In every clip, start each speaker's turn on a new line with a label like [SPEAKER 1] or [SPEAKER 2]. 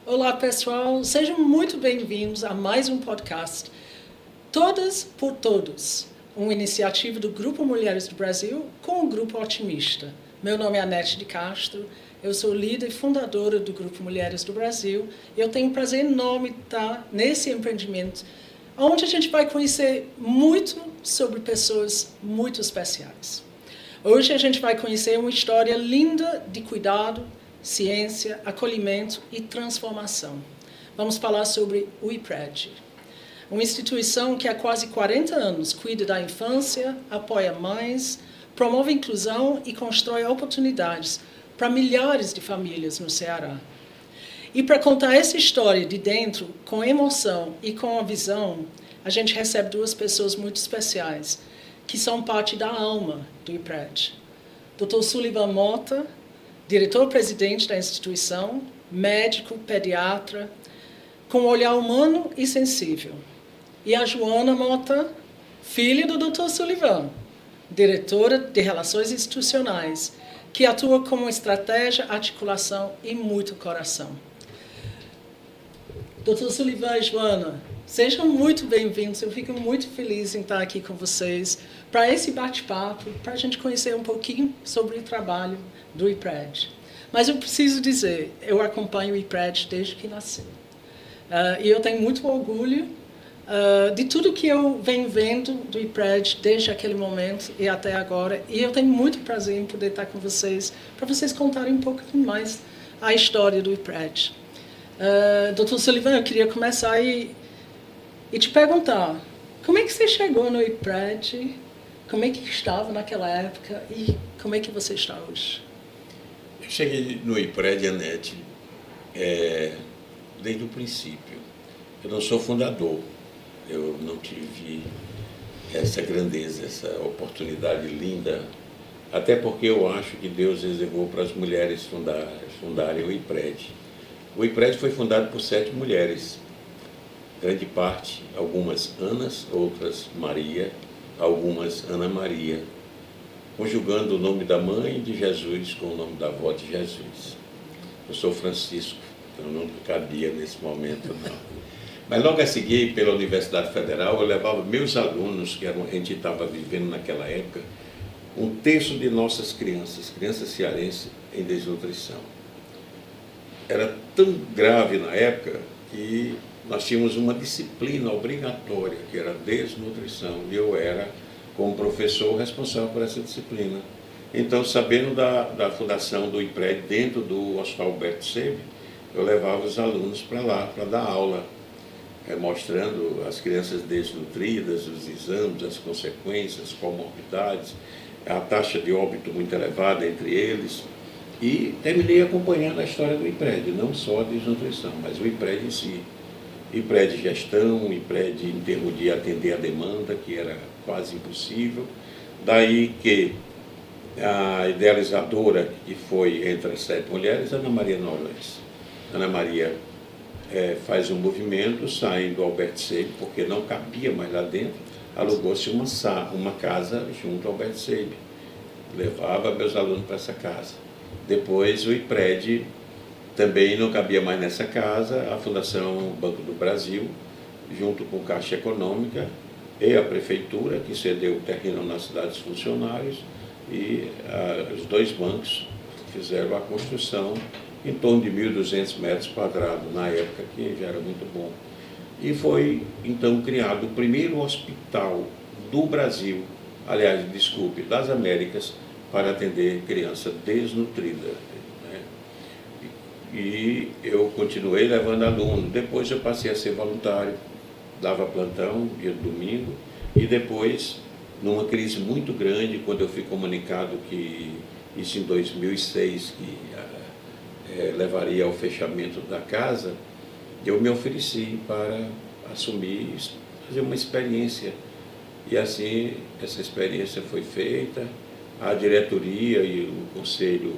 [SPEAKER 1] Olá pessoal, sejam muito bem-vindos a mais um podcast Todas por Todos, uma iniciativa do Grupo Mulheres do Brasil com o Grupo Otimista. Meu nome é Anete de Castro, eu sou líder e fundadora do Grupo Mulheres do Brasil e eu tenho um prazer enorme de estar nesse empreendimento onde a gente vai conhecer muito sobre pessoas muito especiais. Hoje a gente vai conhecer uma história linda de cuidado, ciência, acolhimento e transformação. Vamos falar sobre o IPRED, uma instituição que há quase 40 anos cuida da infância, apoia mães, promove inclusão e constrói oportunidades para milhares de famílias no Ceará. E para contar essa história de dentro, com emoção e com a visão, a gente recebe duas pessoas muito especiais, que são parte da alma do IPRED. Dr. Sullivan Mota, diretor-presidente da instituição, médico, pediatra, com um olhar humano e sensível. E a Joana Mota, filha do Dr. Sullivan, diretora de Relações Institucionais, que atua com estratégia, articulação e muito coração. Dr. Sullivan e Joana, sejam muito bem-vindos. Eu fico muito feliz em estar aqui com vocês para esse bate-papo, para a gente conhecer um pouquinho sobre o trabalho do IPRED. Mas eu preciso dizer, eu acompanho o IPRED desde que nasci. E eu tenho muito orgulho de tudo que eu venho vendo do IPRED desde aquele momento e até agora. E eu tenho muito prazer em poder estar com vocês, para vocês contarem um pouquinho mais a história do IPRED. Dr. Sullivan, eu queria começar e te perguntar, como é que você chegou no IPRED? Como é que estava naquela época e como é que você está hoje?
[SPEAKER 2] Eu cheguei no IPRED, Anete, desde o princípio. Eu não sou fundador, eu não tive essa grandeza, essa oportunidade linda, até porque eu acho que Deus reservou para as mulheres fundarem o IPRED. O IPRED foi fundado por 7 mulheres, grande parte, algumas Anas, outras Maria, algumas Ana Maria, conjugando o nome da mãe de Jesus com o nome da avó de Jesus. Eu sou Francisco, então não cabia nesse momento, não. Mas logo a seguir, pela Universidade Federal, eu levava meus alunos, que a gente estava vivendo naquela época, 1/3 de nossas crianças cearenses em desnutrição. Era tão grave na época que nós tínhamos uma disciplina obrigatória, que era desnutrição, e eu era, como professor, responsável por essa disciplina. Então, sabendo da fundação do IPRED dentro do Hospital Alberto Seib, eu levava os alunos para lá, para dar aula, mostrando as crianças desnutridas, os exames, as consequências, as comorbidades, a taxa de óbito muito elevada entre eles. E terminei acompanhando a história do IPRED, não só a desnutrição, mas o IPRED em si. IPRED gestão, IPRED em termos de atender a demanda, que era quase impossível. Daí que a idealizadora, que foi entre as 7 mulheres, Ana Maria Noronha. Ana Maria faz um movimento, saindo do Alberto Seib, porque não cabia mais lá dentro, alugou-se uma casa junto ao Alberto Seib. Levava meus alunos para essa casa. Depois o IPRED também não cabia mais nessa casa, a Fundação Banco do Brasil, junto com a Caixa Econômica e a Prefeitura, que cedeu o terreno nas cidades funcionários, e os 2 bancos fizeram a construção em torno de 1.200 metros quadrados, na época, que já era muito bom. E foi, então, criado o primeiro hospital do Brasil, aliás, desculpe, das Américas, para atender criança desnutrida. E eu continuei levando aluno. Depois eu passei a ser voluntário, dava plantão, dia de domingo, e depois, numa crise muito grande, quando eu fui comunicado que isso em 2006, que levaria ao fechamento da casa, eu me ofereci para assumir, fazer uma experiência. E assim, essa experiência foi feita, a diretoria e o conselho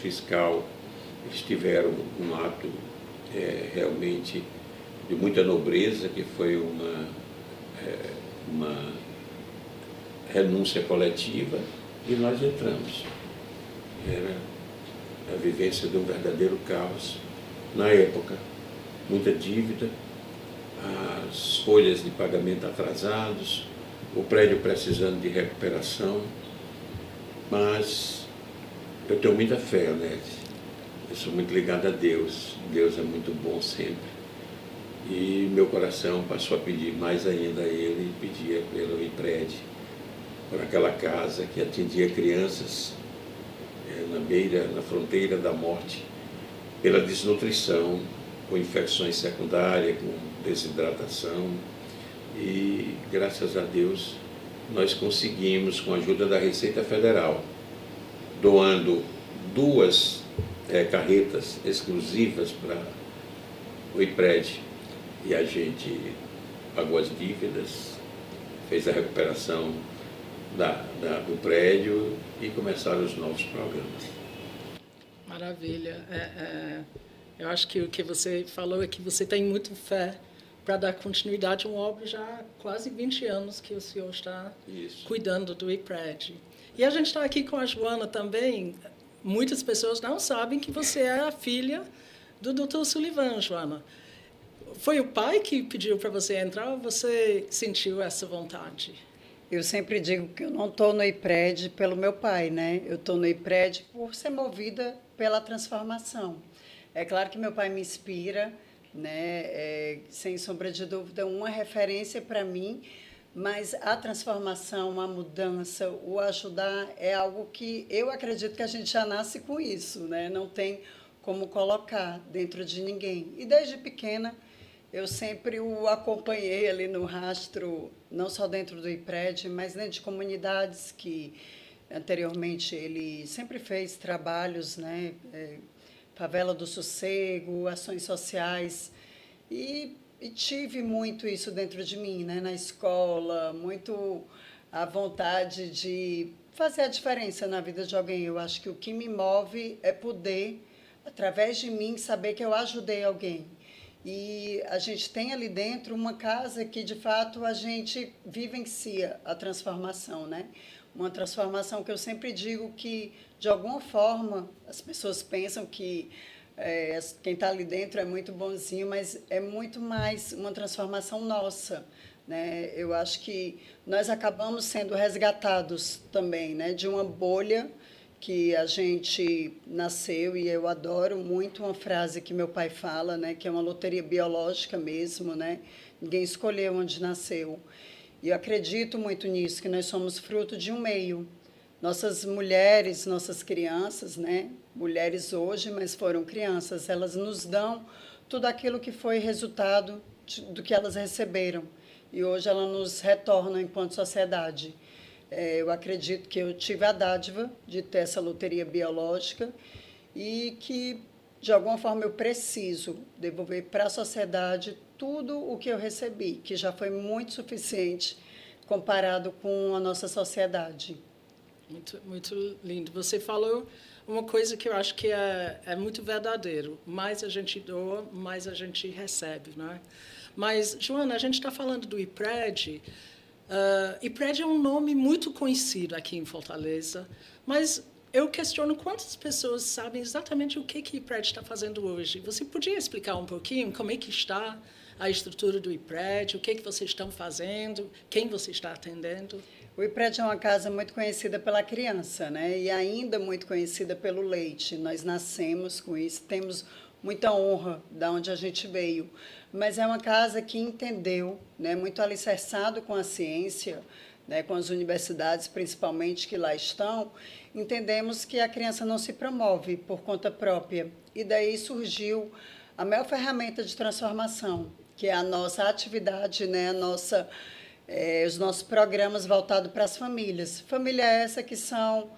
[SPEAKER 2] fiscal eles tiveram um ato realmente de muita nobreza, que foi uma renúncia coletiva, e nós entramos. Era a vivência de um verdadeiro caos. Na época, muita dívida, as folhas de pagamento atrasados, o prédio precisando de recuperação, mas eu tenho muita fé, Anete. Eu sou muito ligado a Deus. Deus é muito bom sempre. E meu coração passou a pedir mais ainda a Ele, pedia pelo IPRED, por aquela casa que atendia crianças na fronteira da morte, pela desnutrição, com infecções secundárias, com desidratação. E, graças a Deus, nós conseguimos, com a ajuda da Receita Federal, doando 2 carretas exclusivas para o IPRED, e a gente pagou as dívidas, fez a recuperação do prédio e começaram os novos programas.
[SPEAKER 1] Maravilha. Eu acho que o que você falou é que você tem muita fé para dar continuidade a uma obra já há quase 20 anos que o senhor está cuidando do IPRED. E a gente está aqui com a Joana também. Muitas pessoas não sabem que você é a filha do Dr. Sullivan, Joana. Foi o pai que pediu para você entrar ou você sentiu essa vontade?
[SPEAKER 3] Eu sempre digo que eu não estou no IPRED pelo meu pai, né? Eu estou no IPRED por ser movida pela transformação. É claro que meu pai me inspira, né? Sem sombra de dúvida, uma referência para mim, mas a transformação, a mudança, o ajudar é algo que eu acredito que a gente já nasce com isso, né? Não tem como colocar dentro de ninguém. E desde pequena, eu sempre o acompanhei ali no rastro, não só dentro do IPRED, mas dentro de comunidades que, anteriormente, ele sempre fez trabalhos, né? Favela do Sossego, ações sociais, e tive muito isso dentro de mim, né? Na escola, muito a vontade de fazer a diferença na vida de alguém. Eu acho que o que me move é poder, através de mim, saber que eu ajudei alguém. E a gente tem ali dentro uma casa que, de fato, a gente vivencia a transformação, né? Uma transformação que eu sempre digo que, de alguma forma, as pessoas pensam que quem está ali dentro é muito bonzinho, mas é muito mais uma transformação nossa, né? Eu acho que nós acabamos sendo resgatados também, né? De uma bolha que a gente nasceu, e eu adoro muito uma frase que meu pai fala, né, que é uma loteria biológica mesmo, né? Ninguém escolheu onde nasceu. E eu acredito muito nisso, que nós somos fruto de um meio. Nossas mulheres, nossas crianças, né? Mulheres hoje, mas foram crianças, elas nos dão tudo aquilo que foi resultado do que elas receberam. E hoje elas nos retornam enquanto sociedade. Eu acredito que eu tive a dádiva de ter essa loteria biológica e que, de alguma forma, eu preciso devolver para a sociedade tudo o que eu recebi, que já foi muito suficiente comparado com a nossa sociedade.
[SPEAKER 1] Muito, muito lindo. Você falou uma coisa que eu acho que é muito verdadeiro. Mais a gente doa, mais a gente recebe, não é? Mas, Joana, a gente está falando do IPRED. IPRED é um nome muito conhecido aqui em Fortaleza, mas eu questiono quantas pessoas sabem exatamente o que o IPRED está fazendo hoje. Você podia explicar um pouquinho como é que está a estrutura do IPRED, o que vocês estão fazendo, quem você está atendendo?
[SPEAKER 3] O IPRED é uma casa muito conhecida pela criança, né? E ainda muito conhecida pelo leite. Nós nascemos com isso, temos muita honra de onde a gente veio. Mas é uma casa que entendeu, né, muito alicerçado com a ciência, né, com as universidades, principalmente, que lá estão, entendemos que a criança não se promove por conta própria. E daí surgiu a maior ferramenta de transformação, que é a nossa atividade, né, os nossos programas voltados para as famílias. Família essa que são,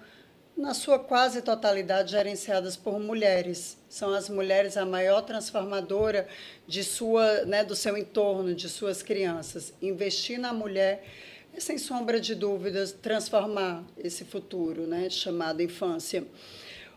[SPEAKER 3] na sua quase totalidade, gerenciadas por mulheres. São as mulheres a maior transformadora do seu entorno, de suas crianças. Investir na mulher é, sem sombra de dúvidas, transformar esse futuro, né, chamado infância.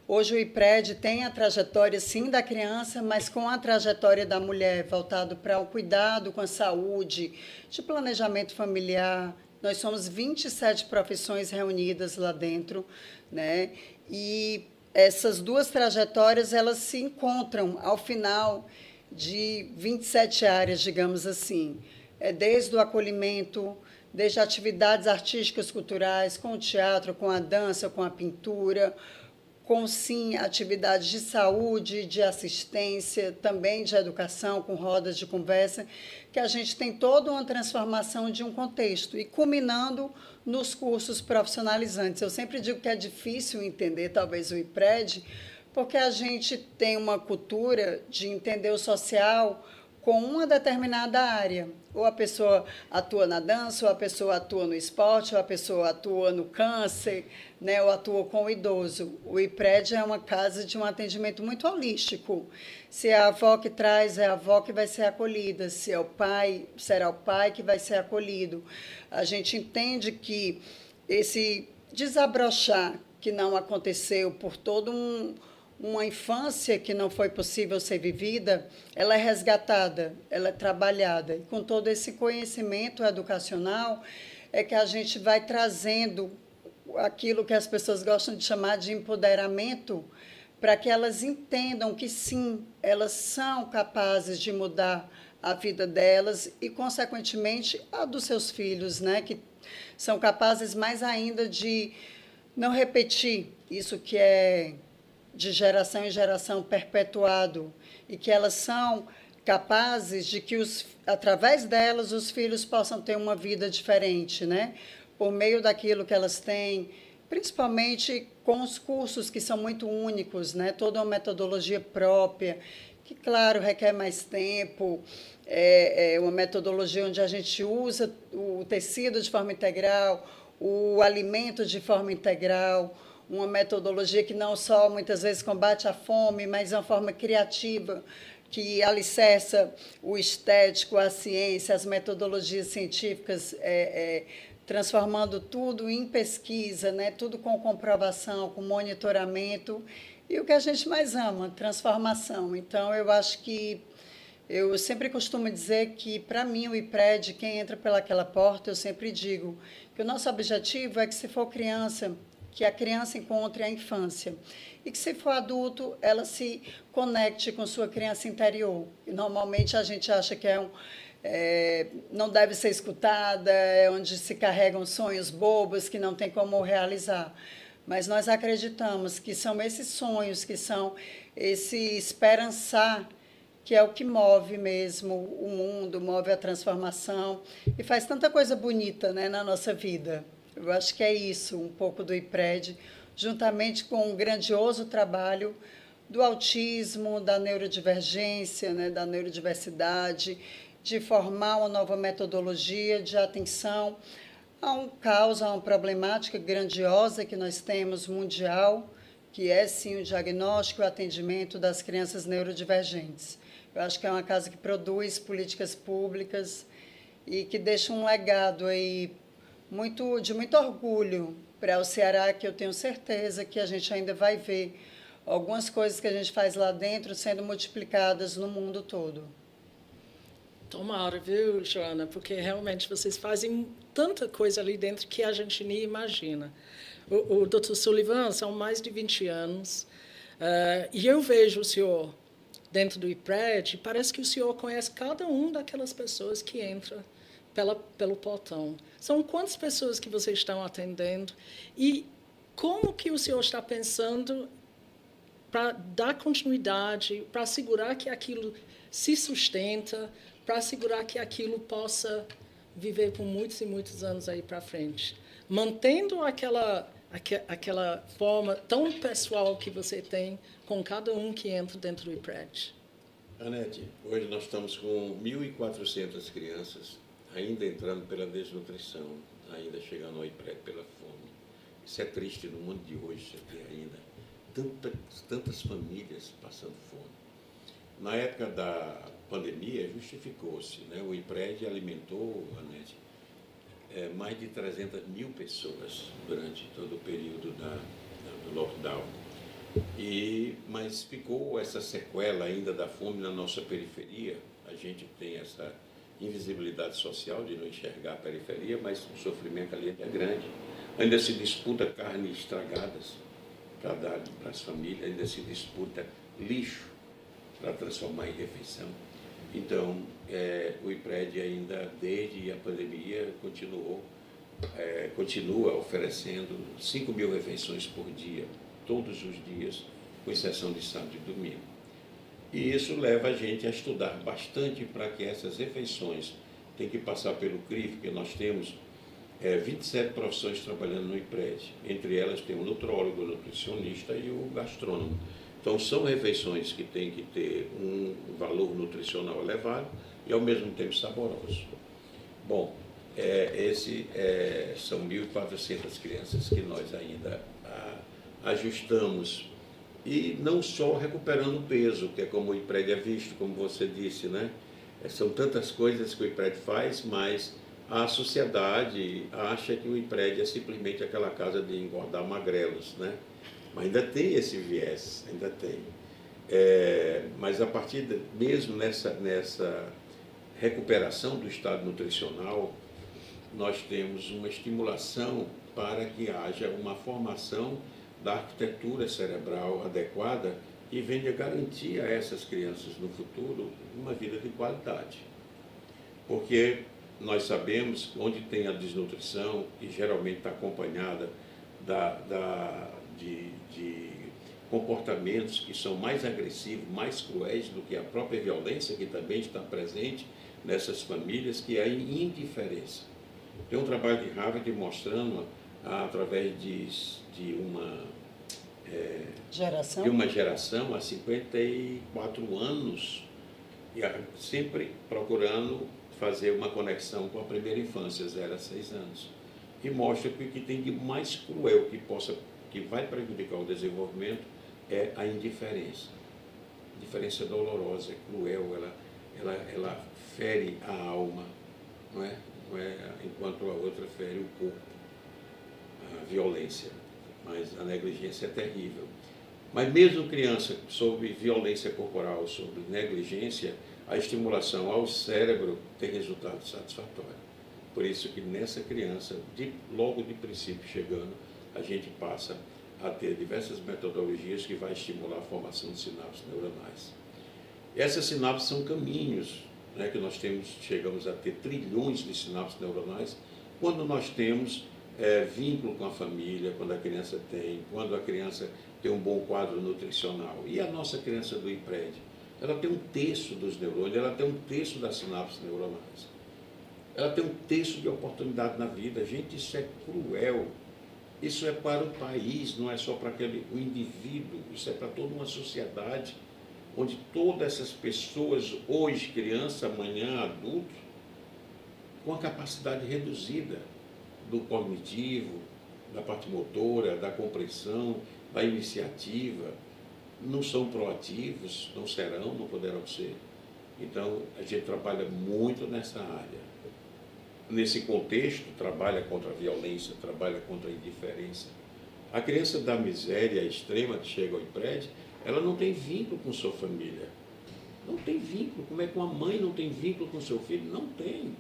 [SPEAKER 3] Hoje o IPRED tem a trajetória, sim, da criança, mas com a trajetória da mulher, voltado para o cuidado com a saúde, de planejamento familiar, Nós somos 27 profissões reunidas lá dentro, né? E essas duas trajetórias, elas se encontram ao final de 27 áreas, digamos assim. Desde o acolhimento, desde atividades artísticas, culturais, com o teatro, com a dança, com a pintura, com, sim, atividades de saúde, de assistência, também de educação, com rodas de conversa, que a gente tem toda uma transformação de um contexto, e culminando nos cursos profissionalizantes. Eu sempre digo que é difícil entender, talvez, o IPRED, porque a gente tem uma cultura de entender o social com uma determinada área. Ou a pessoa atua na dança, ou a pessoa atua no esporte, ou a pessoa atua no câncer, né, ou atua com o idoso. O IPRED é uma casa de um atendimento muito holístico. Se é a avó que traz, é a avó que vai ser acolhida. Se é o pai, será o pai que vai ser acolhido. A gente entende que esse desabrochar que não aconteceu por todo uma infância que não foi possível ser vivida, ela é resgatada, ela é trabalhada. E com todo esse conhecimento educacional é que a gente vai trazendo aquilo que as pessoas gostam de chamar de empoderamento, para que elas entendam que, sim, elas são capazes de mudar a vida delas e, consequentemente, a dos seus filhos, né? Que são capazes mais ainda de não repetir isso que é de geração em geração perpetuado, e que elas são capazes de que, através delas, os filhos possam ter uma vida diferente, né? Por meio daquilo que elas têm, principalmente com os cursos que são muito únicos, né? Toda uma metodologia própria, que, claro, requer mais tempo, é uma metodologia onde a gente usa o tecido de forma integral, o alimento de forma integral, uma metodologia que não só, muitas vezes, combate a fome, mas é uma forma criativa, que alicerça o estético, a ciência, as metodologias científicas, transformando tudo em pesquisa, né? Tudo com comprovação, com monitoramento, e o que a gente mais ama, transformação. Então, eu acho que eu sempre costumo dizer que, para mim, o IPRED, quem entra pelaquela porta, eu sempre digo que o nosso objetivo é que, se for criança, que a criança encontre a infância. E que, se for adulto, ela se conecte com sua criança interior. E, normalmente, a gente acha que não deve ser escutada, é onde se carregam sonhos bobos que não tem como realizar. Mas nós acreditamos que são esses sonhos, que são esse esperançar, que é o que move mesmo o mundo, move a transformação e faz tanta coisa bonita, né, na nossa vida. Eu acho que é isso, um pouco do IPRED, juntamente com um grandioso trabalho do autismo, da neurodivergência, né, da neurodiversidade, de formar uma nova metodologia de atenção a um caos, a uma problemática grandiosa que nós temos mundial, que é, sim, o diagnóstico e o atendimento das crianças neurodivergentes. Eu acho que é uma casa que produz políticas públicas e que deixa um legado aí de muito orgulho para o Ceará, que eu tenho certeza que a gente ainda vai ver algumas coisas que a gente faz lá dentro sendo multiplicadas no mundo todo.
[SPEAKER 1] Tomara, viu, Joana? Porque realmente vocês fazem tanta coisa ali dentro que a gente nem imagina. O Dr. Sullivan são mais de 20 anos, e eu vejo o senhor dentro do IPRED, parece que o senhor conhece cada um daquelas pessoas que entram pelo portão. São quantas pessoas que vocês estão atendendo e como que o senhor está pensando para dar continuidade, para assegurar que aquilo se sustenta, para assegurar que aquilo possa viver por muitos e muitos anos aí para frente, mantendo aquela forma tão pessoal que você tem com cada um que entra dentro do IPRED.
[SPEAKER 2] Anete, hoje nós estamos com 1.400 crianças ainda entrando pela desnutrição, ainda chegando ao IPRED pela fome. Isso é triste no mundo de hoje, você ter ainda tantas famílias passando fome. Na época da pandemia, justificou-se, né? O IPRED alimentou, Anete, mais de 300 mil pessoas durante todo o período do lockdown. Mas ficou essa sequela ainda da fome na nossa periferia. A gente tem invisibilidade social, de não enxergar a periferia, mas o sofrimento ali é grande. Ainda se disputa carnes estragadas para dar para as famílias, ainda se disputa lixo para transformar em refeição. Então, o IPRED ainda, desde a pandemia, continua oferecendo 5.000 refeições por dia, todos os dias, com exceção de sábado e domingo. E isso leva a gente a estudar bastante para que essas refeições tenham que passar pelo CRIF, porque nós temos 27 profissões trabalhando no IPRED. Entre elas tem o nutrólogo, o nutricionista e o gastrônomo. Então, são refeições que têm que ter um valor nutricional elevado e, ao mesmo tempo, saborosos. Bom, são 1.400 crianças que nós ainda ajustamos. E não só recuperando o peso, que é como o IPRED é visto, como você disse, né? São tantas coisas que o IPRED faz, mas a sociedade acha que o IPRED é simplesmente aquela casa de engordar magrelos, né? Mas ainda tem esse viés, ainda tem. Mas a partir mesmo nessa recuperação do estado nutricional, nós temos uma estimulação para que haja uma formação da arquitetura cerebral adequada e venha garantir a essas crianças no futuro uma vida de qualidade. Porque nós sabemos que onde tem a desnutrição, e geralmente está acompanhada de comportamentos que são mais agressivos, mais cruéis do que a própria violência, que também está presente nessas famílias, que é a indiferença. Tem um trabalho de Harvard mostrando, através de uma geração há 54 anos, sempre procurando fazer uma conexão com a primeira infância, 0 a 6 anos. E mostra que o que tem de mais cruel que vai prejudicar o desenvolvimento é a indiferença. A indiferença é dolorosa, é cruel, ela fere a alma, não é? Enquanto a outra fere o corpo, a violência. Mas a negligência é terrível. Mas mesmo criança sob violência corporal, sob negligência, a estimulação ao cérebro tem resultado satisfatório. Por isso que nessa criança, logo de princípio chegando, a gente passa a ter diversas metodologias que vai estimular a formação de sinapses neuronais. Essas sinapses são caminhos, né, que nós chegamos a ter trilhões de sinapses neuronais quando nós temos vínculo com a família, quando a criança tem um bom quadro nutricional. E a nossa criança do IPRED, ela tem 1/3 dos neurônios, ela tem 1/3 das sinapses neuronais. Ela tem 1/3 de oportunidade na vida. Gente, isso é cruel. Isso é para o país, não é só para o indivíduo, isso é para toda uma sociedade, onde todas essas pessoas, hoje criança, amanhã adulto, com a capacidade reduzida do cognitivo, da parte motora, da compreensão, da iniciativa, não são proativos, não serão, não poderão ser. Então, a gente trabalha muito nessa área. Nesse contexto, trabalha contra a violência, trabalha contra a indiferença. A criança da miséria extrema que chega ao IPRED, ela não tem vínculo com sua família. Não tem vínculo. Como é que uma mãe não tem vínculo com seu filho? Não tem.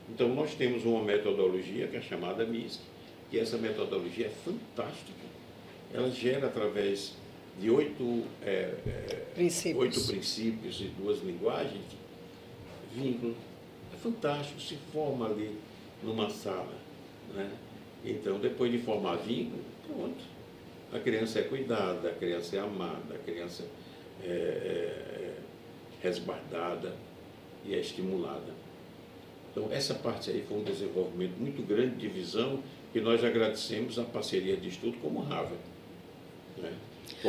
[SPEAKER 2] Então, nós temos uma metodologia que é chamada MISC, que essa metodologia é fantástica. Ela gera, através de 8 princípios e 2 linguagens, vínculo. É fantástico, se forma ali numa sala, né? Então, depois de formar vínculo, pronto. A criança é cuidada, a criança é amada, a criança é resguardada e é estimulada. Então, essa parte aí foi um desenvolvimento muito grande de visão, que nós agradecemos a parceria de estudo como Harvard, né?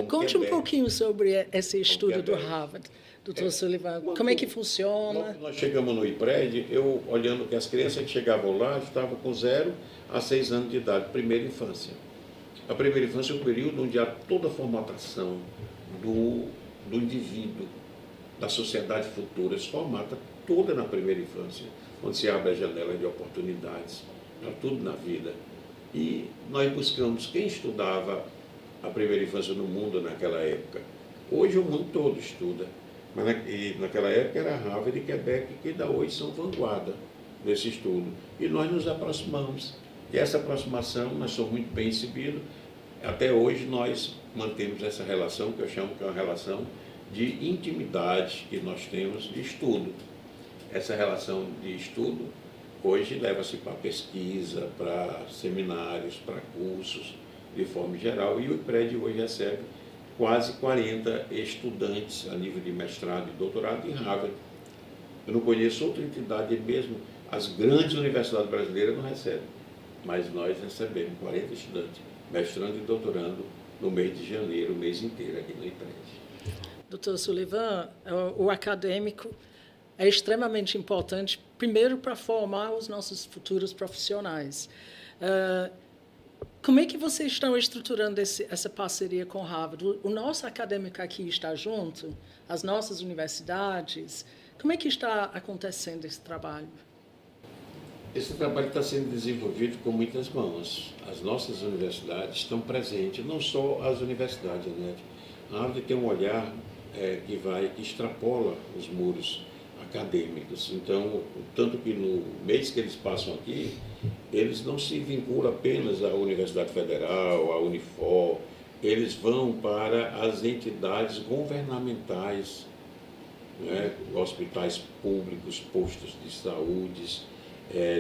[SPEAKER 1] Conte um pouquinho sobre esse estudo do Harvard, doutor Sullivan. Como é que funciona?
[SPEAKER 2] Nós chegamos no IPRED, eu olhando que as crianças que chegavam lá estavam com 0 a 6 anos de idade, primeira infância. A primeira infância é o período onde há toda a formatação do indivíduo, da sociedade futura, se formata toda na primeira infância, onde se abre a janela de oportunidades para tudo na vida. E nós buscamos quem estudava a primeira infância no mundo naquela época. Hoje o mundo todo estuda. Mas naquela época era Harvard e Quebec, que ainda hoje são vanguarda desse estudo. E nós nos aproximamos. E essa aproximação, nós somos muito bem recebidos. Até hoje nós mantemos essa relação, que eu chamo que é uma relação de intimidade que nós temos de estudo. Essa relação de estudo hoje leva-se para pesquisa, para seminários, para cursos, de forma geral. E o IPRED hoje recebe quase 40 estudantes a nível de mestrado e doutorado em Harvard. Eu não conheço outra entidade, mesmo as grandes universidades brasileiras não recebem, mas nós recebemos 40 estudantes, mestrando e doutorando no mês de janeiro, o mês inteiro aqui no IPRED.
[SPEAKER 1] Dr. Sullivan, o acadêmico é extremamente importante, primeiro para formar os nossos futuros profissionais. Como é que vocês estão estruturando essa parceria com Harvard? O nosso acadêmico aqui está junto, as nossas universidades. Como é que está acontecendo esse trabalho?
[SPEAKER 2] Esse trabalho está sendo desenvolvido com muitas mãos. As nossas universidades estão presentes, não só as universidades, né? A Harvard tem um olhar que extrapola os muros acadêmicos. Então, tanto que no mês que eles passam aqui, eles não se vinculam apenas à Universidade Federal, à Unifor, eles vão para as entidades governamentais, né? Hospitais públicos, postos de saúde,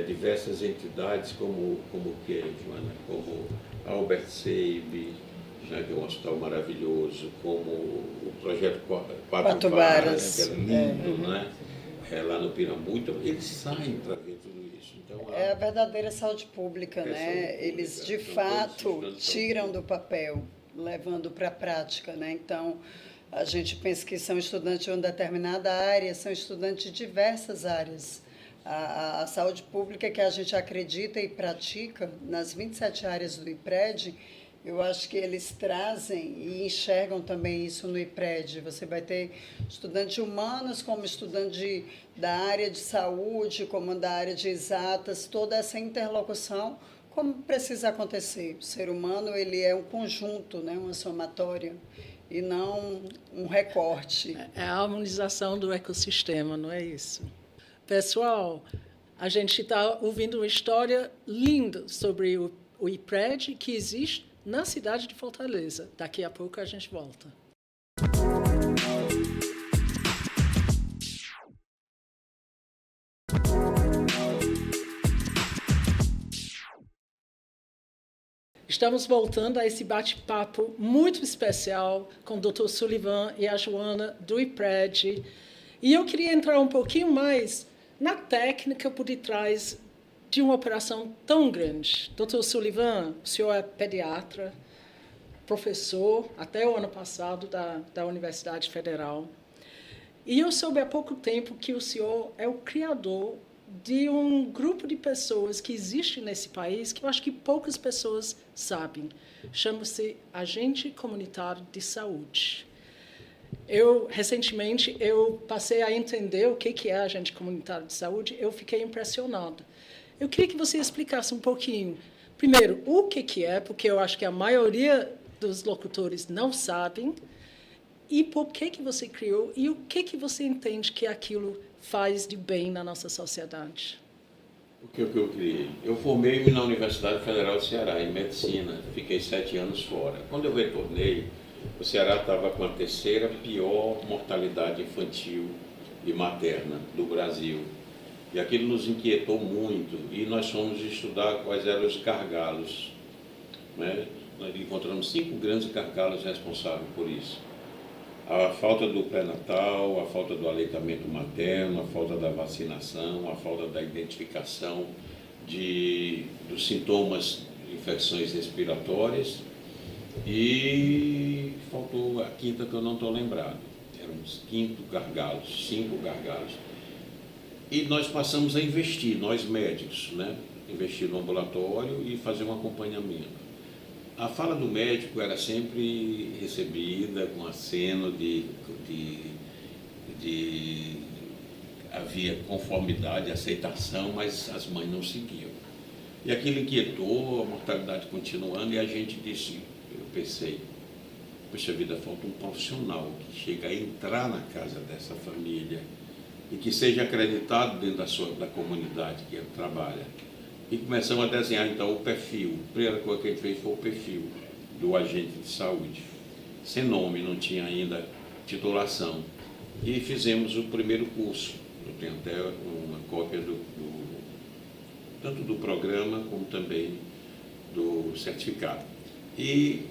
[SPEAKER 2] diversas entidades como que, Joana? Como Albert Seib, né, que é um hospital maravilhoso, como o projeto Quatro Varas, que é lindo, né? Lá no Pirambu. Então, eles saem para ver tudo isso. Então,
[SPEAKER 3] é a verdadeira saúde pública, né? Saúde pública. Eles, de fato, tiram do papel, levando para a prática, né? Então, a gente pensa que são estudantes de uma determinada área, são estudantes de diversas áreas. A saúde pública que a gente acredita e pratica nas 27 áreas do IPRED, eu acho que eles trazem e enxergam também isso no IPRED. Você vai ter estudantes de humanas como estudante da área de saúde, como da área de exatas, toda essa interlocução, como precisa acontecer. O ser humano ele é um conjunto, né, uma somatória, e não um recorte.
[SPEAKER 1] É a harmonização do ecossistema, não é isso? Pessoal, a gente está ouvindo uma história linda sobre o IPRED que existe na cidade de Fortaleza. Daqui a pouco a gente volta. Estamos voltando a esse bate-papo muito especial com o Dr. Sullivan e a Joana do IPRED. E eu queria entrar um pouquinho mais na técnica por detrás de uma operação tão grande. Dr. Sullivan, o senhor é pediatra, professor, até o ano passado, da Universidade Federal. E eu soube há pouco tempo que o senhor é o criador de um grupo de pessoas que existe nesse país, que eu acho que poucas pessoas sabem. Chama-se Agente Comunitário de Saúde. Recentemente, eu passei a entender o que é agente comunitário de saúde. Eu fiquei impressionada. Eu queria que você explicasse um pouquinho, primeiro, o que é, porque eu acho que a maioria dos locutores não sabem, e por que você criou, e o que você entende que aquilo faz de bem na nossa sociedade.
[SPEAKER 2] O que eu criei? Eu formei-me na Universidade Federal do Ceará, em medicina. Fiquei 7 anos fora. Quando eu retornei, o Ceará estava com a terceira pior mortalidade infantil e materna do Brasil. E aquilo nos inquietou muito, e nós fomos estudar quais eram os gargalos, né? Nós encontramos 5 grandes gargalos responsáveis por isso. A falta do pré-natal, a falta do aleitamento materno, a falta da vacinação, a falta da identificação dos sintomas de infecções respiratórias, e faltou a quinta que eu não estou lembrado. Eram uns 5 gargalos. E nós passamos a investir, nós médicos, né? Investir no ambulatório e fazer um acompanhamento. A fala do médico era sempre recebida com aceno havia conformidade, aceitação, mas as mães não seguiam. E aquilo inquietou, a mortalidade continuando, e a gente disse, eu pensei, Poxa vida, falta um profissional que chega a entrar na casa dessa família e que seja acreditado dentro da comunidade que ele trabalha. E começamos a desenhar, então, o perfil. A primeira coisa que ele fez foi o perfil do agente de saúde. Sem nome, não tinha ainda titulação. E fizemos o primeiro curso. Eu tenho até uma cópia tanto do programa como também do certificado. E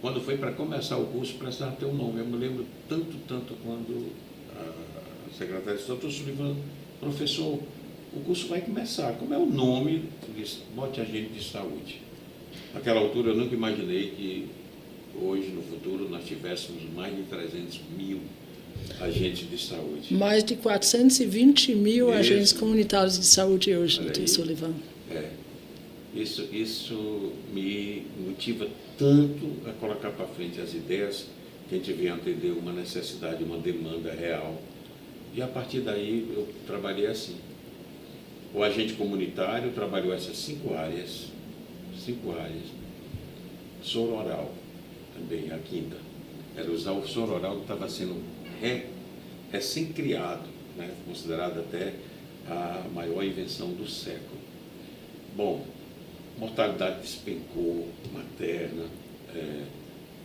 [SPEAKER 2] quando foi para começar o curso, precisava ter um nome. Eu me lembro tanto quando a secretária disse: doutor Sullivan, professor, o curso vai começar. Como é o nome? Eu disse: bote agente de saúde. Naquela altura eu nunca imaginei que hoje, no futuro, nós tivéssemos mais de 300 mil agentes de saúde.
[SPEAKER 1] Mais de 420 mil agentes comunitários de saúde hoje, doutor Sullivan.
[SPEAKER 2] Isso me motiva tanto a colocar para frente as ideias que a gente vem atender uma necessidade, uma demanda real. E a partir daí eu trabalhei assim. O agente comunitário trabalhou essas 5 áreas. Soro oral, também a quinta. Era usar o soro oral que estava sendo recém-criado, né? Considerado até a maior invenção do século. Bom, mortalidade despencou, materna,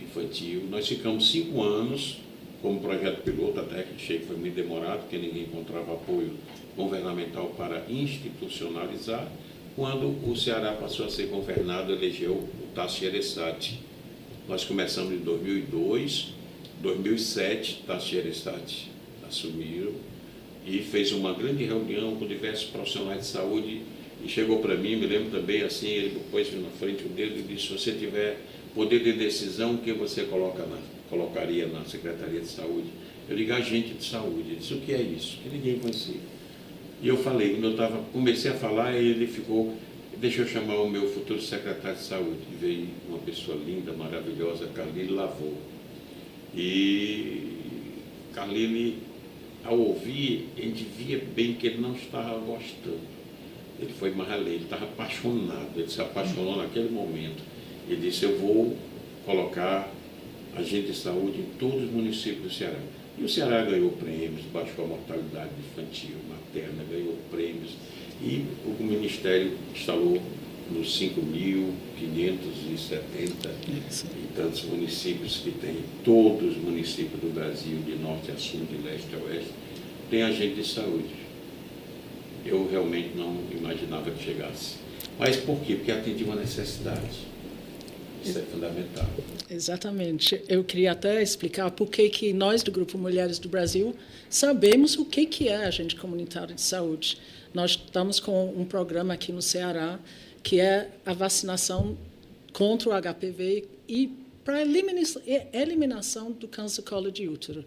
[SPEAKER 2] infantil. Nós ficamos 5 anos como projeto piloto, até que achei que foi muito demorado, porque ninguém encontrava apoio governamental para institucionalizar. Quando o Ceará passou a ser governado, elegeu o Tasso Gereissati. Nós começamos em 2002, 2007, Tasso Gereissati assumiu e fez uma grande reunião com diversos profissionais de saúde e chegou para mim, me lembro também assim, ele pôs na frente o dedo e disse: se você tiver poder de decisão, o que você colocaria na Secretaria de Saúde? Eu digo: agente de saúde. Ele disse: o que é isso? Que ninguém conhecia. E eu falei, quando eu comecei a falar, ele ficou: deixa eu chamar o meu futuro secretário de saúde. E veio uma pessoa linda, maravilhosa, Carlile Lavô. E Carlile, ao ouvir, a gente via bem que ele não estava gostando. Ele foi mais além, ele estava apaixonado, ele se apaixonou naquele momento. Ele disse: eu vou colocar agente de saúde em todos os municípios do Ceará. E o Ceará ganhou prêmios, baixou a mortalidade infantil, materna, ganhou prêmios. E o Ministério instalou nos 5.570 e tantos municípios que tem, todos os municípios do Brasil, de norte a sul, de leste a oeste, tem agente de saúde. Eu realmente não imaginava que chegasse. Mas por quê? Porque atendia uma necessidade. Isso é fundamental.
[SPEAKER 1] Exatamente. Eu queria até explicar por que nós, do Grupo Mulheres do Brasil, sabemos o que é agente comunitário de saúde. Nós estamos com um programa aqui no Ceará, que é a vacinação contra o HPV e para a eliminação do câncer de colo de útero.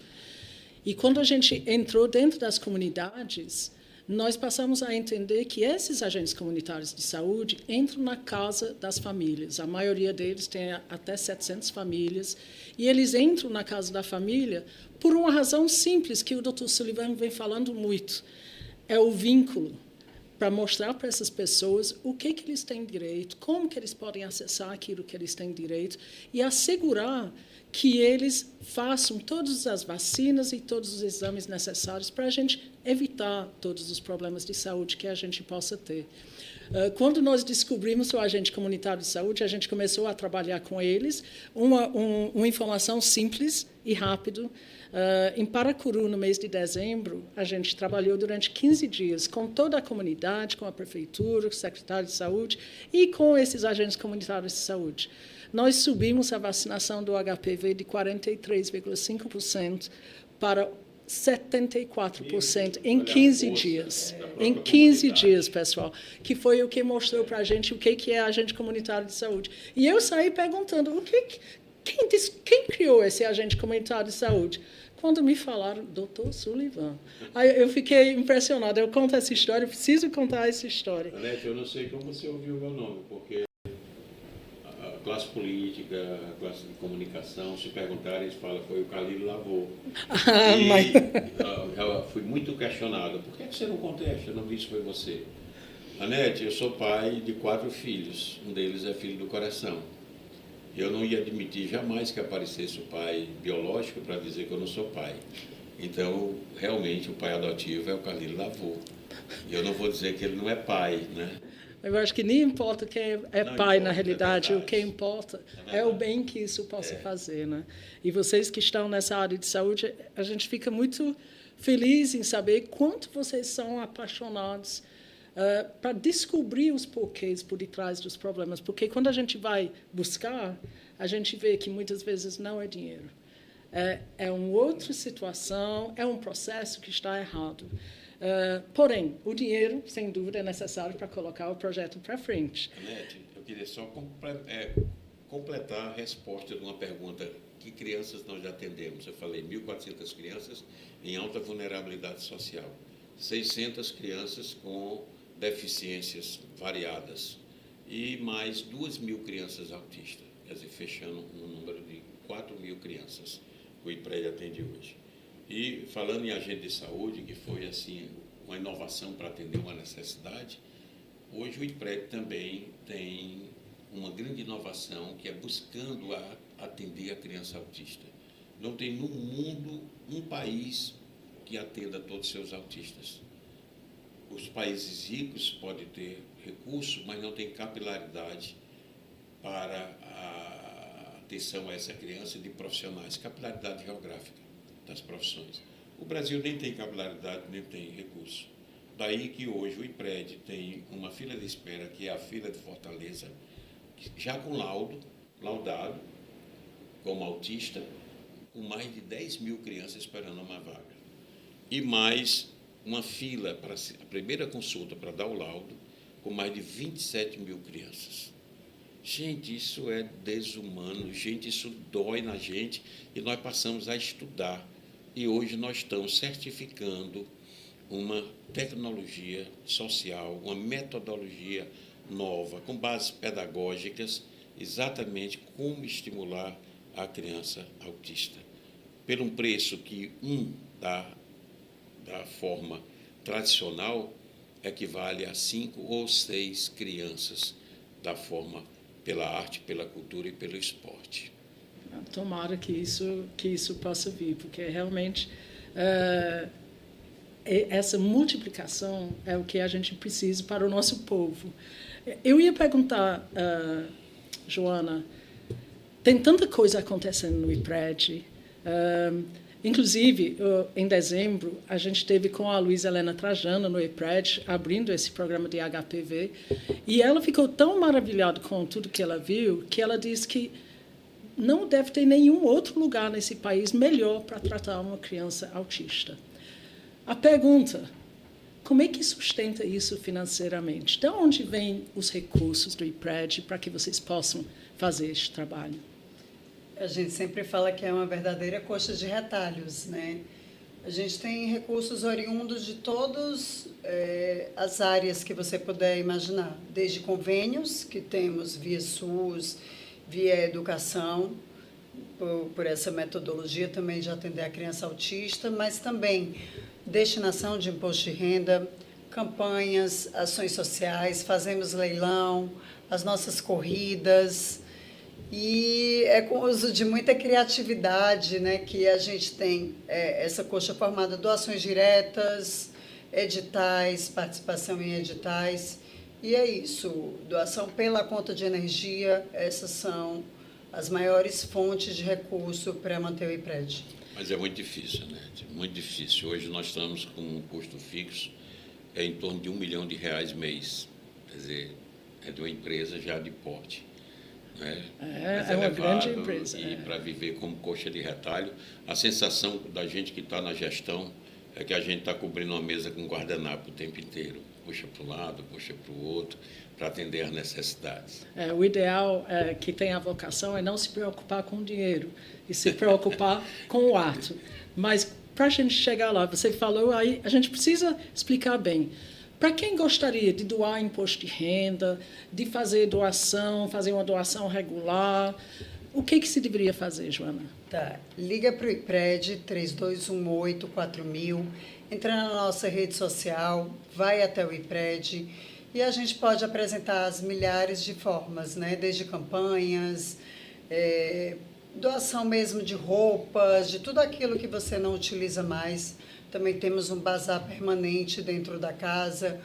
[SPEAKER 1] E quando a gente entrou dentro das comunidades, nós passamos a entender que esses agentes comunitários de saúde entram na casa das famílias. A maioria deles tem até 700 famílias. E eles entram na casa da família por uma razão simples, que o Dr. Sullivan vem falando muito. É o vínculo, para mostrar para essas pessoas o que eles têm direito, como que eles podem acessar aquilo que eles têm direito e assegurar que eles façam todas as vacinas e todos os exames necessários para a gente evitar todos os problemas de saúde que a gente possa ter. Quando nós descobrimos o agente comunitário de saúde, a gente começou a trabalhar com eles uma informação simples e rápida. Em Paracuru, no mês de dezembro, a gente trabalhou durante 15 dias com toda a comunidade, com a prefeitura, com o secretário de saúde e com esses agentes comunitários de saúde. Nós subimos a vacinação do HPV de 43,5% para 74% em 15 diz. Em 15 dias, pessoal, que foi o que mostrou para a gente o que é agente comunitário de saúde. E eu saí perguntando, quem criou esse agente comunitário de saúde? Quando me falaram, Dr. Sullivan. Aí eu fiquei impressionada. Eu conto essa história, eu preciso contar essa história.
[SPEAKER 2] Anete, eu não sei como você ouviu o meu nome, porque a classe política, a classe de comunicação, se perguntarem, eles falam, foi o Carlile Lavô. Eu fui muito questionado. Por que você não contesta? Eu não disse que foi você. Anete, eu sou pai de 4 filhos. Um deles é filho do coração. eu não ia admitir jamais que aparecesse o pai biológico para dizer que eu não sou pai. Então, realmente, o pai adotivo é o Carlilo Lavô. E eu não vou dizer que ele não é pai, né?
[SPEAKER 1] Eu acho que nem importa quem é
[SPEAKER 2] Não
[SPEAKER 1] pai,
[SPEAKER 2] importa,
[SPEAKER 1] na realidade.
[SPEAKER 2] é
[SPEAKER 1] O que importa
[SPEAKER 2] é
[SPEAKER 1] o bem que isso possa fazer, né? E vocês que estão nessa área de saúde, a gente fica muito feliz em saber quanto vocês são apaixonados para descobrir os porquês por detrás dos problemas. Porque quando a gente vai buscar, a gente vê que muitas vezes não é dinheiro. É uma outra situação, é um processo que está errado. Porém, o dinheiro, sem dúvida, é necessário para colocar o projeto para frente.
[SPEAKER 2] Anete, eu queria só completar a resposta de uma pergunta: que crianças nós já atendemos? Eu falei 1.400 crianças em alta vulnerabilidade social, 600 crianças com deficiências variadas e mais 2.000 crianças autistas, quer dizer, fechando um número de 4.000 crianças que o IPRED atende hoje. E falando em agente de saúde, que foi assim uma inovação para atender uma necessidade, hoje o IPRED também tem uma grande inovação que é buscando atender a criança autista. Não tem no mundo um país que atenda todos os seus autistas. Os países ricos podem ter recursos, mas não tem capilaridade para a atenção a essa criança de profissionais, capilaridade geográfica das profissões. O Brasil nem tem capilaridade, nem tem recurso. Daí que hoje o IPRED tem uma fila de espera, que é a fila de Fortaleza, já com laudado, como autista, com mais de 10.000 crianças esperando uma vaga. E mais uma fila para a primeira consulta para dar o laudo, com mais de 27.000 crianças. Gente, isso é desumano, gente, isso dói na gente, e nós passamos a estudar. E hoje nós estamos certificando uma tecnologia social, uma metodologia nova, com bases pedagógicas, exatamente como estimular a criança autista. Por um preço que da forma tradicional equivale a 5 ou 6 crianças da forma pela arte, pela cultura e pelo esporte.
[SPEAKER 1] Tomara que isso possa vir, porque realmente essa multiplicação é o que a gente precisa para o nosso povo. Eu ia perguntar, Joana, tem tanta coisa acontecendo no IPRED. Inclusive, em dezembro, a gente esteve com a Luísa Helena Trajano no IPRED, abrindo esse programa de HPV, e ela ficou tão maravilhada com tudo que ela viu, que ela disse que não deve ter nenhum outro lugar nesse país melhor para tratar uma criança autista. A pergunta: como é que sustenta isso financeiramente? De onde vêm os recursos do IPRED para que vocês possam fazer este trabalho?
[SPEAKER 3] A gente sempre fala que é uma verdadeira coxa de retalhos, né? A gente tem recursos oriundos de todas as áreas que você puder imaginar, desde convênios, que temos via SUS, via educação, por essa metodologia também de atender a criança autista, mas também destinação de imposto de renda, campanhas, ações sociais, fazemos leilão, as nossas corridas, e é com o uso de muita criatividade, né, que a gente tem essa coxa formada: doações diretas, editais, participação em editais, e é isso, doação pela conta de energia. Essas são as maiores fontes de recurso para manter o IPRED.
[SPEAKER 2] Mas é muito difícil, né? Muito difícil. Hoje nós estamos com um custo fixo em torno de R$1 milhão mês. Quer dizer, é de uma empresa já de porte. Né?
[SPEAKER 1] É uma grande empresa.
[SPEAKER 2] E para viver como coxa de retalho, a sensação da gente que está na gestão é que a gente está cobrindo uma mesa com guardanapo o tempo inteiro. Puxa para um lado, puxa para o outro, para atender às necessidades.
[SPEAKER 1] O ideal que tem a vocação é não se preocupar com o dinheiro e se preocupar com o ato. Mas, para a gente chegar lá, você falou aí, a gente precisa explicar bem. Para quem gostaria de doar imposto de renda, de fazer uma doação regular, o que se deveria fazer, Joana?
[SPEAKER 3] Tá. Liga para o IPRED 3218-4000, entra na nossa rede social, vai até o IPRED e a gente pode apresentar as milhares de formas, né? Desde campanhas, doação mesmo de roupas, de tudo aquilo que você não utiliza mais. Também temos um bazar permanente dentro da casa.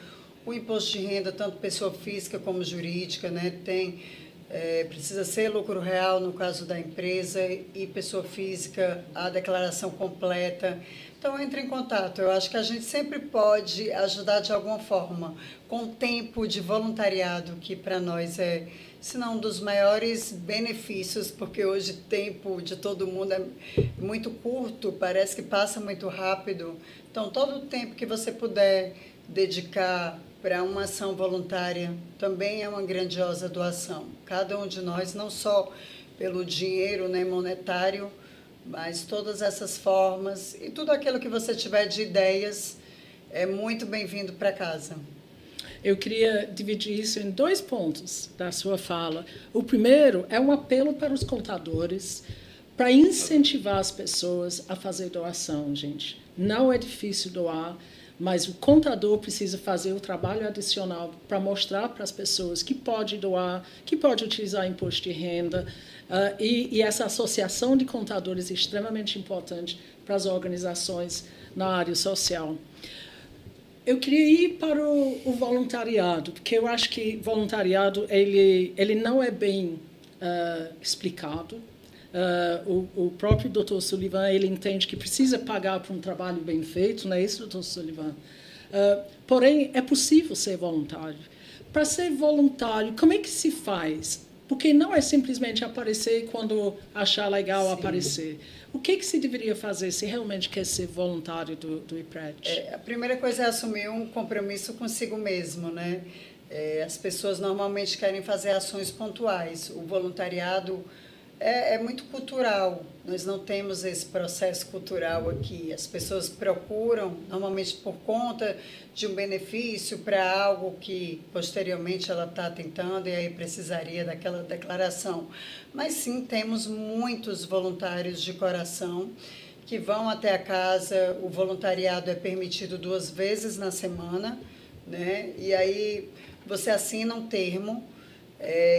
[SPEAKER 3] O imposto de renda, tanto pessoa física como jurídica, né? Precisa ser lucro real no caso da empresa e pessoa física, a declaração completa. Então, entre em contato. Eu acho que a gente sempre pode ajudar de alguma forma, com o tempo de voluntariado, que para nós é, se não um dos maiores benefícios, porque hoje o tempo de todo mundo é muito curto, parece que passa muito rápido. Então, todo o tempo que você puder dedicar para uma ação voluntária também é uma grandiosa doação. Cada um de nós, não só pelo dinheiro, né, monetário, mas todas essas formas e tudo aquilo que você tiver de ideias é muito bem-vindo para casa.
[SPEAKER 1] Eu queria dividir isso em 2 pontos da sua fala. O primeiro é um apelo para os contadores para incentivar as pessoas a fazer doação, gente. Não é difícil doar, mas o contador precisa fazer o trabalho adicional para mostrar para as pessoas que pode doar, que pode utilizar imposto de renda, e essa associação de contadores é extremamente importante para as organizações na área social. Eu queria ir para o voluntariado, porque eu acho que voluntariado ele não é bem explicado. O próprio Dr. Sullivan ele entende que precisa pagar por um trabalho bem feito, não é isso, Dr. Sullivan? Porém, é possível ser voluntário. Para ser voluntário, como é que se faz? Porque não é simplesmente aparecer quando achar legal Sim. aparecer. O que se deveria fazer se realmente quer ser voluntário do IPRED?
[SPEAKER 3] A primeira coisa é assumir um compromisso consigo mesmo, né? As pessoas normalmente querem fazer ações pontuais. O voluntariado é muito cultural. Nós não temos esse processo cultural aqui. As pessoas procuram, normalmente por conta de um benefício para algo que posteriormente ela está tentando e aí precisaria daquela declaração. Mas sim, temos muitos voluntários de coração que vão até a casa. O voluntariado é permitido 2 vezes na semana, né? E aí você assina um termo,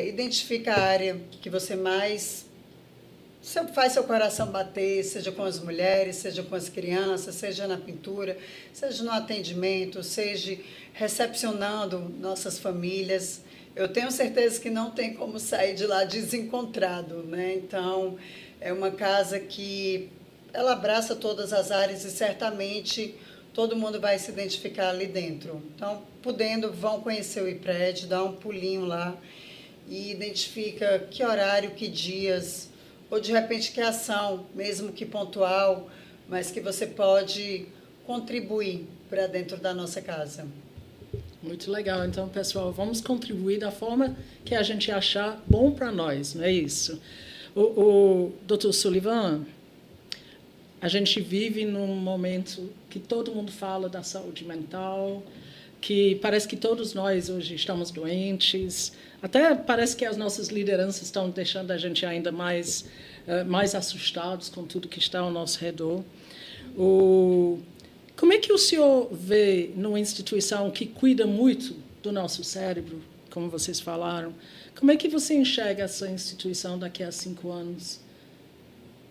[SPEAKER 3] identifica a área que você mais faz seu coração bater, seja com as mulheres, seja com as crianças, seja na pintura, seja no atendimento, seja recepcionando nossas famílias. Eu tenho certeza que não tem como sair de lá desencontrado, né? Então, é uma casa que ela abraça todas as áreas e certamente todo mundo vai se identificar ali dentro. Então, podendo, vão conhecer o IPRED, dá um pulinho lá e identifica que horário, que dias, ou de repente que ação, mesmo que pontual, mas que você pode contribuir para dentro da nossa casa.
[SPEAKER 1] Muito legal. Então, pessoal, vamos contribuir da forma que a gente achar bom para nós, não é isso? O Dr. Sullivan, a gente vive num momento que todo mundo fala da saúde mental, que parece que todos nós hoje estamos doentes, até parece que as nossas lideranças estão deixando a gente ainda mais assustados com tudo que está ao nosso redor. Como é que o senhor vê numa instituição que cuida muito do nosso cérebro, como vocês falaram, como é que você enxerga essa instituição daqui a 5 anos?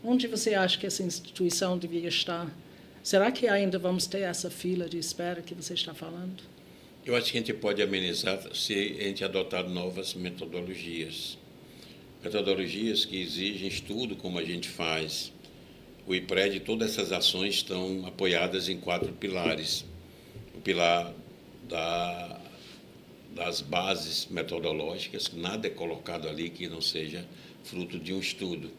[SPEAKER 1] Onde você acha que essa instituição devia estar? Será que ainda vamos ter essa fila de espera que você está falando?
[SPEAKER 2] Eu acho que a gente pode amenizar se a gente adotar novas metodologias. Metodologias que exigem estudo, como a gente faz. O IPRED, todas essas ações estão apoiadas em 4 pilares. O pilar das bases metodológicas, nada é colocado ali que não seja fruto de um estudo.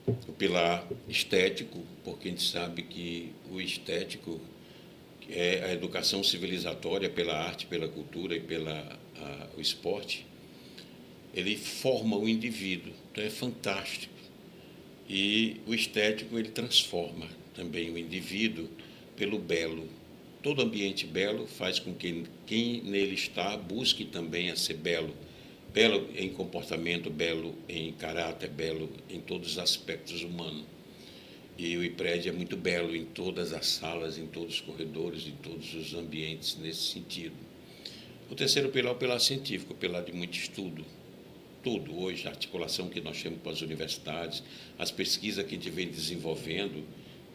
[SPEAKER 2] O pilar estético, porque a gente sabe que o estético é a educação civilizatória pela arte, pela cultura e pelo esporte. Ele forma o indivíduo, então é fantástico. E o estético, ele transforma também o indivíduo pelo belo. Todo ambiente belo faz com que quem nele está busque também a ser belo. Belo em comportamento, belo em caráter, belo em todos os aspectos humanos. E o IPRED é muito belo em todas as salas, em todos os corredores, em todos os ambientes nesse sentido. O terceiro pilar é o pilar científico, o pilar de muito estudo. tudo hoje, a articulação que nós temos com as universidades, as pesquisas que a gente vem desenvolvendo.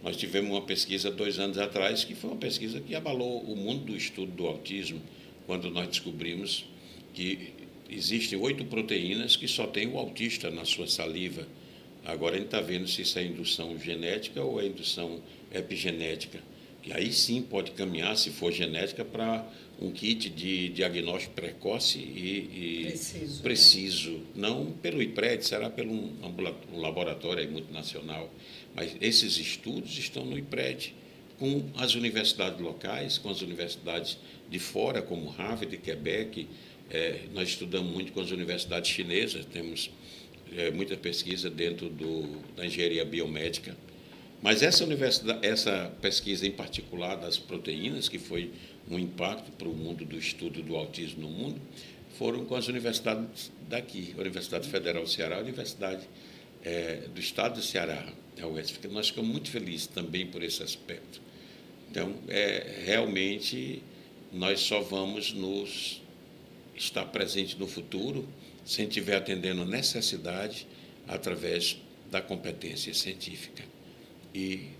[SPEAKER 2] Nós tivemos uma pesquisa 2 anos atrás, que foi uma pesquisa que abalou o mundo do estudo do autismo, quando nós descobrimos que existem 8 proteínas que só tem o autista na sua saliva. Agora a gente está vendo se isso é indução genética ou é indução epigenética. E aí sim pode caminhar, se for genética, para um kit de diagnóstico precoce e preciso. Né? Não pelo IPRED, será pelo um laboratório multinacional. Mas esses estudos estão no IPRED, com as universidades locais, com as universidades de fora, como Harvard e Quebec. Nós estudamos muito com as universidades chinesas, temos muita pesquisa dentro da engenharia biomédica. Mas essa pesquisa em particular das proteínas, que foi um impacto para o mundo do estudo do autismo no mundo, foram com as universidades daqui, a Universidade Federal do Ceará, a Universidade do Estado do Ceará, a UESF. Nós ficamos muito felizes também por esse aspecto. Então, realmente, nós só vamos estar presentes no futuro se a gente estiver atendendo a necessidade através da competência científica e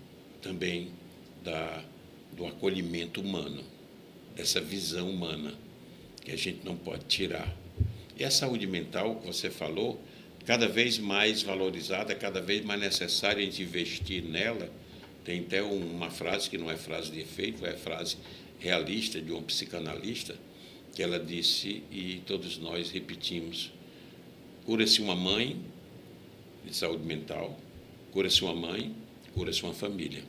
[SPEAKER 2] também do acolhimento humano, dessa visão humana que a gente não pode tirar. E a saúde mental, que você falou, cada vez mais valorizada, cada vez mais necessária a gente investir nela. Tem até uma frase que não é frase de efeito, é frase realista de um psicanalista, que ela disse, e todos nós repetimos: cura-se uma mãe de saúde mental, cura-se uma mãe, cura-se uma família.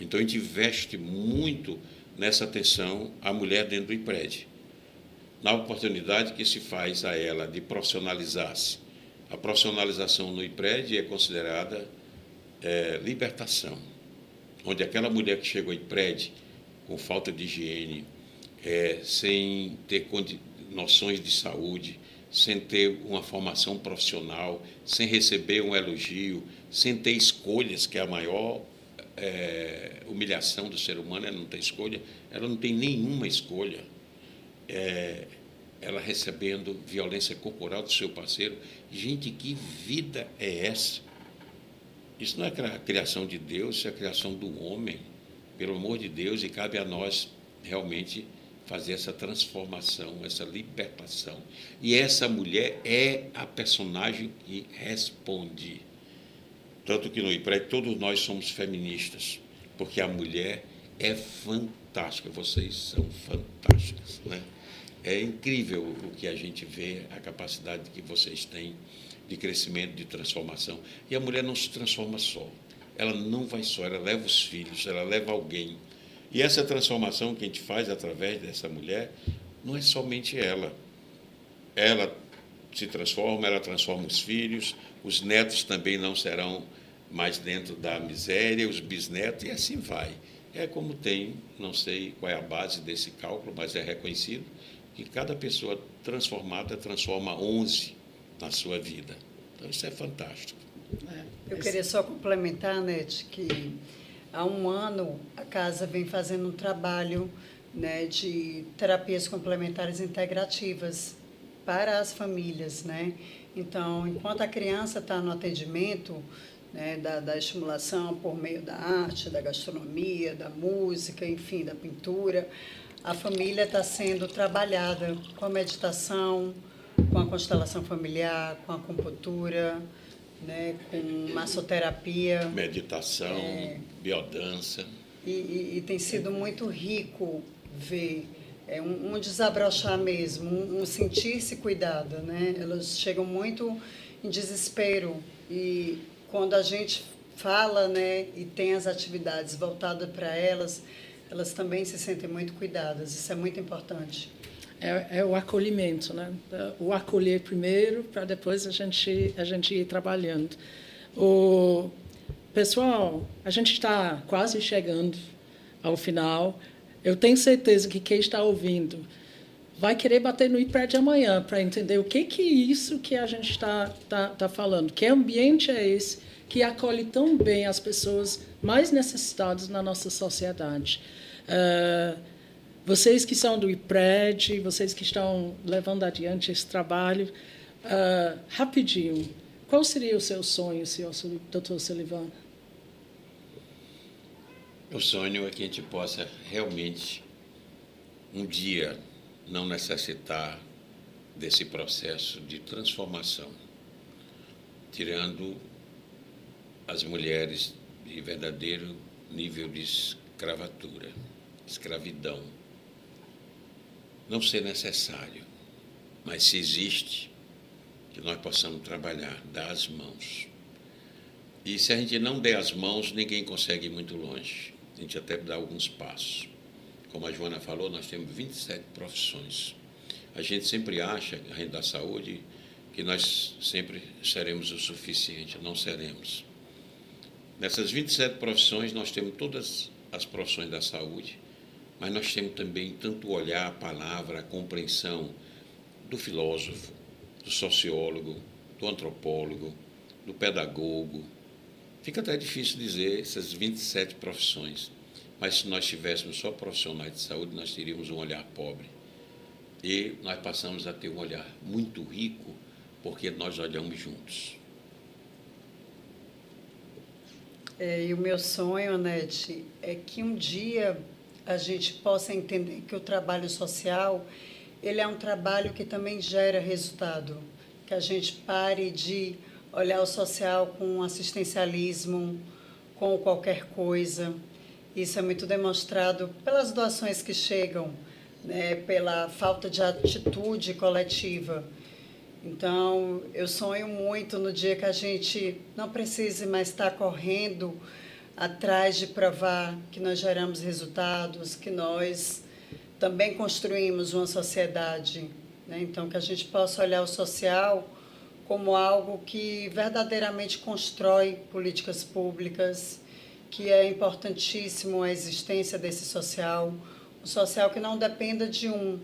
[SPEAKER 2] Então, a gente investe muito nessa atenção à mulher dentro do IPRED, na oportunidade que se faz a ela de profissionalizar-se. A profissionalização no IPRED é considerada libertação, onde aquela mulher que chegou ao IPRED com falta de higiene, sem ter noções de saúde, sem ter uma formação profissional, sem receber um elogio, sem ter escolhas, que é a maior humilhação do ser humano, ela não tem escolha, ela não tem nenhuma escolha. Ela recebendo violência corporal do seu parceiro. Gente, que vida é essa? Isso não é a criação de Deus, isso é a criação do homem, pelo amor de Deus, e cabe a nós realmente fazer essa transformação, essa libertação. E essa mulher é a personagem que responde. Tanto que no IPRED todos nós somos feministas, porque a mulher é fantástica, vocês são fantásticas, né? É incrível o que a gente vê, a capacidade que vocês têm de crescimento, de transformação. E a mulher não se transforma só, ela não vai só, ela leva os filhos, ela leva alguém. E essa transformação que a gente faz através dessa mulher, não é somente ela. Ela se transforma, ela transforma os filhos, os netos também não serão mais dentro da miséria, os bisnetos, e assim vai. É como tem, não sei qual é a base desse cálculo, mas é reconhecido, que cada pessoa transformada transforma 11 na sua vida. Então, isso é fantástico.
[SPEAKER 3] Eu queria só complementar, Nete, que há 1 ano a casa vem fazendo um trabalho, né, de terapias complementares integrativas para as famílias, né? Então, enquanto a criança está no atendimento, né, da estimulação por meio da arte, da gastronomia, da música, enfim, da pintura, a família está sendo trabalhada com a meditação, com a constelação familiar, com a acupuntura, né, com massoterapia.
[SPEAKER 2] Meditação, biodança.
[SPEAKER 3] E tem sido muito rico ver um desabrochar mesmo, um sentir-se cuidada, né? Elas chegam muito em desespero e quando a gente fala, né, e tem as atividades voltadas para elas, elas também se sentem muito cuidadas. Isso é muito importante.
[SPEAKER 1] É o acolhimento, né? O acolher primeiro, para depois a gente ir trabalhando. Pessoal, a gente está quase chegando ao final. Eu tenho certeza que quem está ouvindo vai querer bater no IPRED amanhã para entender o que é isso que a gente está falando. Que ambiente é esse que acolhe tão bem as pessoas mais necessitadas na nossa sociedade? Vocês que são do IPRED, vocês que estão levando adiante esse trabalho, Rapidinho, qual seria o seu sonho, senhor Dr. Sullivan?
[SPEAKER 2] O sonho é que a gente possa realmente, um dia, não necessitar desse processo de transformação, tirando as mulheres de verdadeiro nível de escravatura, escravidão. Não ser necessário, mas se existe, que nós possamos trabalhar, dar as mãos. E se a gente não der as mãos, ninguém consegue ir muito longe. A gente até dá alguns passos. Como a Joana falou, nós temos 27 profissões. A gente sempre acha, a gente da saúde, que nós sempre seremos o suficiente. Não seremos. Nessas 27 profissões, nós temos todas as profissões da saúde, mas nós temos também tanto olhar, a palavra, a compreensão do filósofo, do sociólogo, do antropólogo, do pedagogo. Fica até difícil dizer essas 27 profissões, mas se nós tivéssemos só profissionais de saúde, nós teríamos um olhar pobre. E nós passamos a ter um olhar muito rico, porque nós olhamos juntos.
[SPEAKER 3] E o meu sonho, Anete, é que um dia a gente possa entender que o trabalho social, ele é um trabalho que também gera resultado, que a gente pare de olhar o social com assistencialismo, com qualquer coisa. Isso é muito demonstrado pelas doações que chegam, né, pela falta de atitude coletiva. Então, eu sonho muito no dia que a gente não precise mais estar correndo atrás de provar que nós geramos resultados, que nós também construímos uma sociedade, né? Então, que a gente possa olhar o social como algo que verdadeiramente constrói políticas públicas, que é importantíssimo a existência desse social, um social que não dependa de um,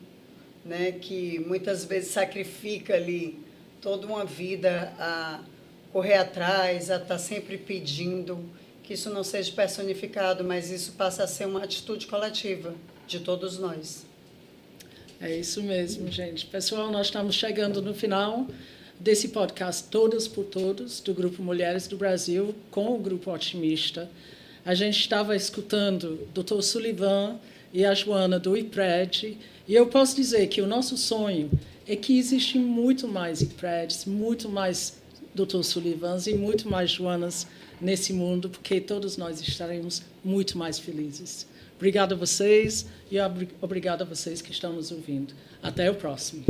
[SPEAKER 3] né, que muitas vezes sacrifica ali toda uma vida a correr atrás, a estar sempre pedindo, que isso não seja personificado, mas isso passa a ser uma atitude coletiva de todos nós.
[SPEAKER 1] É isso mesmo, gente. Pessoal, nós estamos chegando no final desse podcast Todas por Todos, do Grupo Mulheres do Brasil, com o Grupo Otimista. A gente estava escutando o Dr. Sullivan e a Joana do IPRED, e eu posso dizer que o nosso sonho é que existe muito mais IPREDs, muito mais Dr. Sullivans e muito mais Joanas nesse mundo, porque todos nós estaremos muito mais felizes. Obrigada a vocês e obrigada a vocês que estão nos ouvindo. Até o próximo.